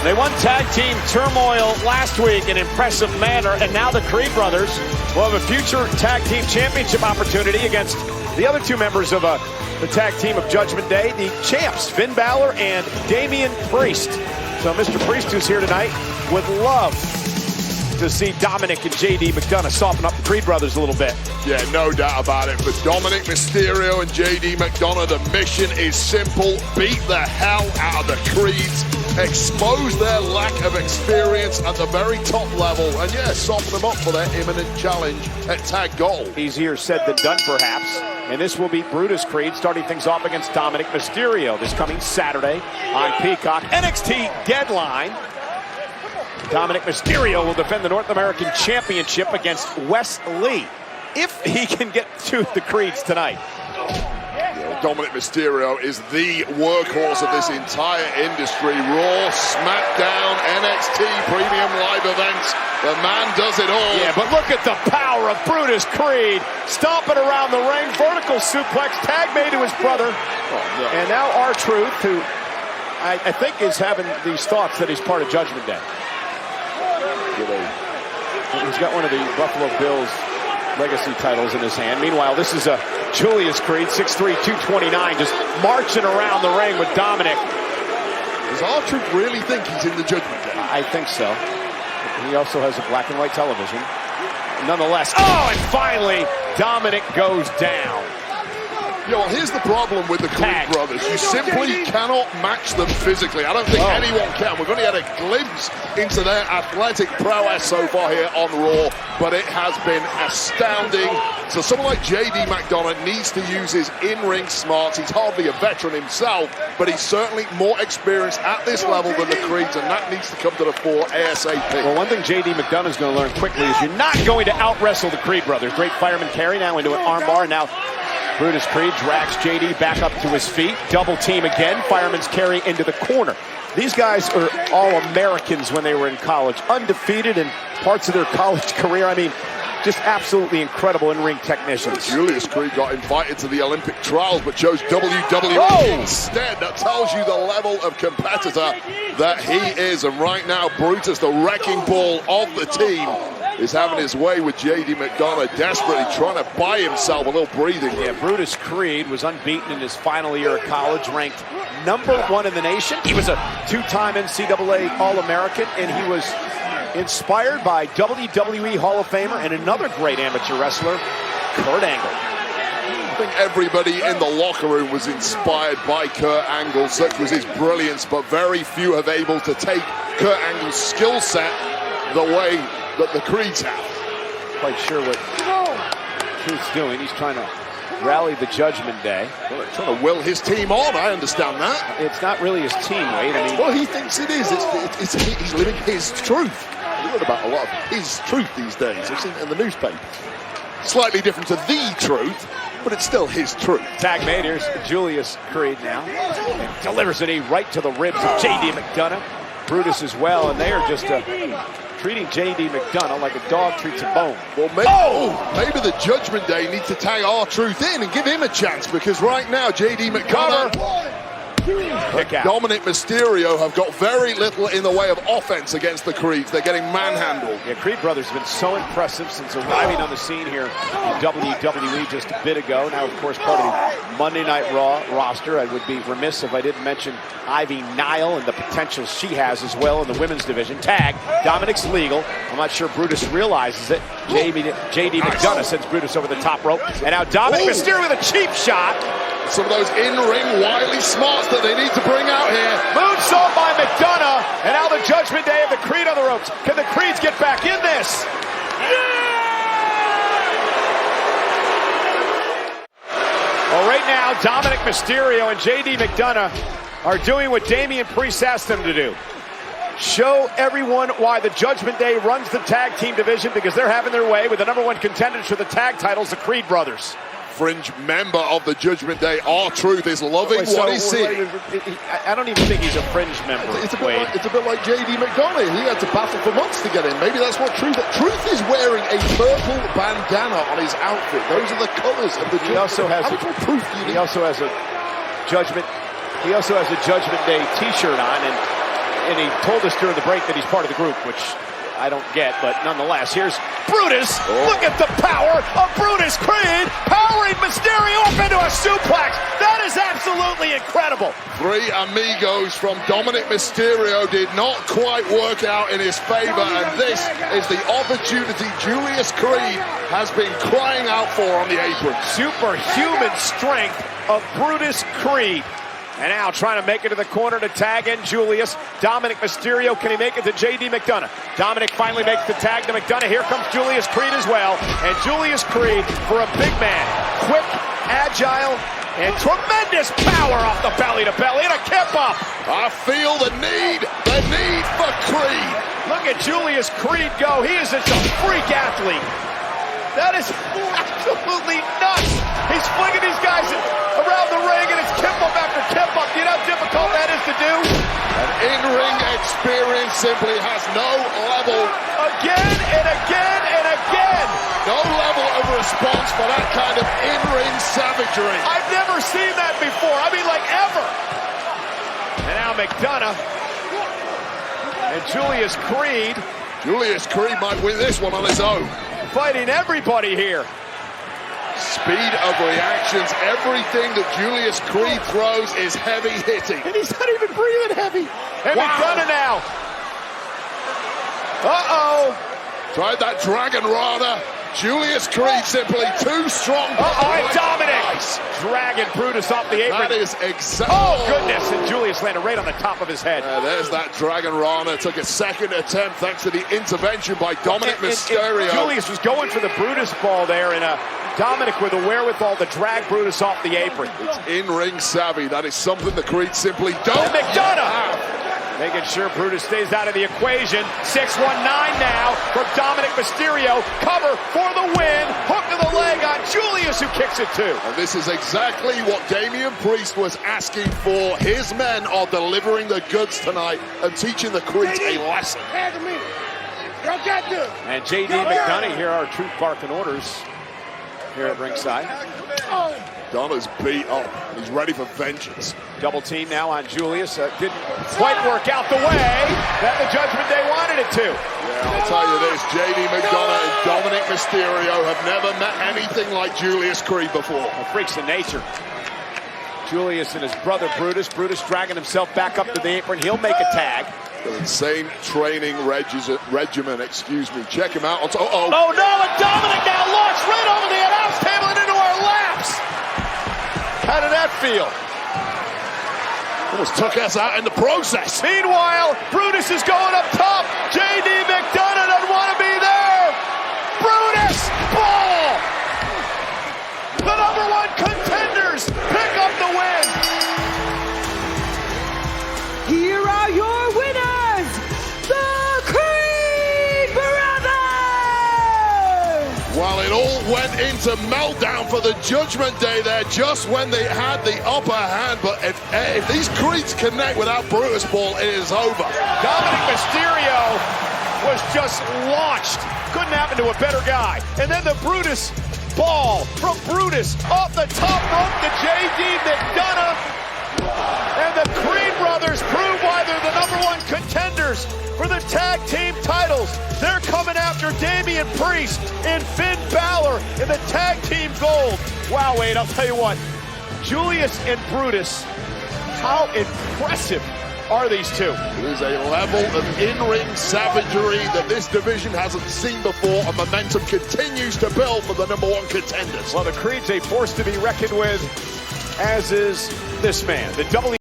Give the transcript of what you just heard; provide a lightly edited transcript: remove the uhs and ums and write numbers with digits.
They won tag team turmoil last week in an impressive manner, and now the Creed brothers will have a future tag team championship opportunity against the other two members of the tag team of Judgment Day, the champs, Finn Balor and Damian Priest. So Mr. Priest, who's here tonight, would love to see Dominic and JD McDonagh soften up the Creed brothers a little bit. Yeah, no doubt about it. For Dominic Mysterio and JD McDonagh, the mission is simple. Beat the hell out of the Creeds. Expose their lack of experience at the very top level. And yeah, soften them up for their imminent challenge at Tag Gold. Easier said than done, perhaps. And this will be Brutus Creed starting things off against Dominic Mysterio this coming Saturday on Peacock. NXT Deadline. Dominic Mysterio will defend the North American Championship against Wes Lee, if he can get to the Creeds tonight. Dominic Mysterio is the workhorse of this entire industry. Raw, SmackDown, NXT, Premium Live Events. The man does it all. Yeah, but look at the power of Brutus Creed. Stomping around the ring, vertical suplex, tag made to his brother. Oh, no. And now R-Truth, who I think is having these thoughts that he's part of Judgment Day. He's got one of the Buffalo Bills legacy titles in his hand. Meanwhile, this is Julius Creed, 6'3", 229, just marching around the ring with Dominic. Does R-Truth really think he's in the Judgment Day? I think so. He also has a black and white television. Nonetheless, oh, and finally, Dominic goes down. Yo, here's the problem with the Creed brothers. You simply cannot match them physically. I don't think anyone can. We've only had a glimpse into their athletic prowess so far here on Raw, but it has been astounding. So someone like JD McDonagh needs to use his in-ring smarts. He's hardly a veteran himself, but he's certainly more experienced at this level than the Creeds, and that needs to come to the fore ASAP. Well, one thing JD McDonagh is going to learn quickly is you're not going to out-wrestle the Creed brothers. Great fireman carry now into an armbar, and now Brutus Creed drags JD back up to his feet. Double team again. Fireman's carry into the corner. These guys are all Americans when they were in college. Undefeated in parts of their college career. I mean, just absolutely incredible in-ring technicians. Julius Creed got invited to the Olympic trials but chose WWE instead. That tells you the level of competitor that he is. And right now, Brutus, the wrecking ball of the team, is having his way with JD McDonagh, desperately trying to buy himself a little breathing room. Yeah, Brutus Creed was unbeaten in his final year of college, ranked #1 in the nation. He was a two-time NCAA All-American, and he was inspired by WWE Hall of Famer and another great amateur wrestler, Kurt Angle. I think everybody in the locker room was inspired by Kurt Angle. Such was his brilliance, but very few have able to take Kurt Angle's skill set the way that the Creeds have. Quite sure what Truth's doing. He's trying to rally the Judgment Day. Well, they're trying to will his team on. I understand that. It's not really his team, Wade. I mean, well, he thinks it is. He's living his truth. I've heard about a lot of his truth these days. I've seen it in the newspaper. Slightly different to the truth, but it's still his truth. Tag made. Here's Julius Creed now. And delivers a knee right to the ribs of JD McDonagh. Brutus as well, and they are just treating JD McDonagh like a dog treats a bone. Well, maybe the Judgment Day need to tag R-Truth in and give him a chance, because right now JD McDonagh, Dominic Mysterio have got very little in the way of offense against the Creeds. They're getting manhandled. Yeah, Creed brothers have been so impressive since arriving on the scene here in WWE just a bit ago. Now, of course, part of the Monday Night Raw roster. I would be remiss if I didn't mention Ivy Nile and the potential she has as well in the women's division. Tag, Dominic's legal. I'm not sure Brutus realizes it. JD McDonagh sends Brutus over the top rope. And now Dominic Mysterio with a cheap shot. Some of those in-ring wily smarts that they need to bring out here. Moonsault by McDonagh, and now the Judgment Day of the Creed on the ropes. Can the Creeds get back in this? Well, right now, Dominic Mysterio and JD McDonagh are doing what Damian Priest asked them to do. Show everyone why the Judgment Day runs the tag team division, because they're having their way with the #1 contenders for the tag titles, the Creed brothers. Fringe member of the Judgment Day, R-Truth, is loving what he's seeing. I don't even think he's a fringe member. It's a bit like JD McDonagh. He had to battle for months to get in. Maybe that's what Truth is wearing a purple bandana on his outfit. Those are the colors of the Judgment. He also has Judgment Day t-shirt on, and and he told us during the break that he's part of the group, which I don't get, but nonetheless, here's Brutus. Look at the power of Brutus Creed, powering Mysterio up into a suplex. That is absolutely incredible. 3 amigos from Dominic Mysterio did not quite work out in his favor, and this is the opportunity Julius Creed has been crying out for on the apron. Superhuman strength of Brutus Creed. And now trying to make it to the corner to tag in Julius. Dominic Mysterio, can he make it to JD McDonough? Dominic finally makes the tag to McDonough. Here comes Julius Creed as well. And Julius Creed, for a big man, quick, agile, and tremendous power off the belly to belly, and a kip up. I feel the need for Creed. Look at Julius Creed go. He is just a freak athlete. That is absolutely nuts. He's flinging these guys around the ring, and it's kip up after kip up. You know how difficult that is to do? An in-ring experience simply has no level. Again and again and again. No level of response for that kind of in-ring savagery. I've never seen that before. I mean, like ever. And now McDonough and Julius Creed. Julius Creed might win this one on his own. Fighting everybody here. Speed of reactions, everything that Julius Creed throws is heavy hitting. And he's not even breathing heavy. And McDonough now. Uh-oh. Tried that Dragon Rana. Julius Creed simply too strong. And Dominic. Nice. Dragging Brutus off the apron. That is exactly. Oh, goodness. And Julius landed right on the top of his head. There's that Dragon Rana. Took a second attempt thanks to the intervention by Dominic Mysterio. Julius was going for the Brutus ball there, and Dominic with the wherewithal to drag Brutus off the apron. It's in-ring savvy. That is something the Creed simply don't. And McDonough making sure Brutus stays out of the equation. 619 now from Dominic Mysterio. Cover for the win. Hook to the leg on Julius, who kicks it too. And this is exactly what Damian Priest was asking for. His men are delivering the goods tonight and teaching the Creeds a lesson. And JD McDonough here are truth barking orders here at ringside. Donna's beat up. He's ready for vengeance. Double team now on Julius. Didn't quite work out the way that the Judgment Day wanted it to. Yeah, I'll tell you this. JD McDonough and Dominic Mysterio have never met anything like Julius Creed before. Freaks of nature. Julius and his brother Brutus. Brutus dragging himself back up to the apron. He'll make a tag. The same training regimen, excuse me. Check him out. Oh no, and Dominic now launched right over the announce table and into our laps. How did that feel? Almost took us out in the process. Meanwhile, Brutus is going up top. JD McDonough doesn't want to be there. Brutus, ball. The #1 contenders pick up the win. Here are your winners, the Creed Brothers! Well, it all went into meltdown for the Judgment Day there just when they had the upper hand. But if these Creeds connect without Brutus ball, it is over. Dominic Mysterio was just launched. Couldn't happen to a better guy. And then the Brutus ball from Brutus off the top rope to JD McDonough. And the Creed brothers prove why they're the #1 contenders for the tag team titles. They're coming after Damian Priest and Finn Balor in the tag team gold. Wow, Wade, I'll tell you what. Julius and Brutus, how impressive are these two? It is a level of in-ring savagery that this division hasn't seen before, and momentum continues to build for the #1 contenders. Well, the Creed's a force to be reckoned with, as is this man. The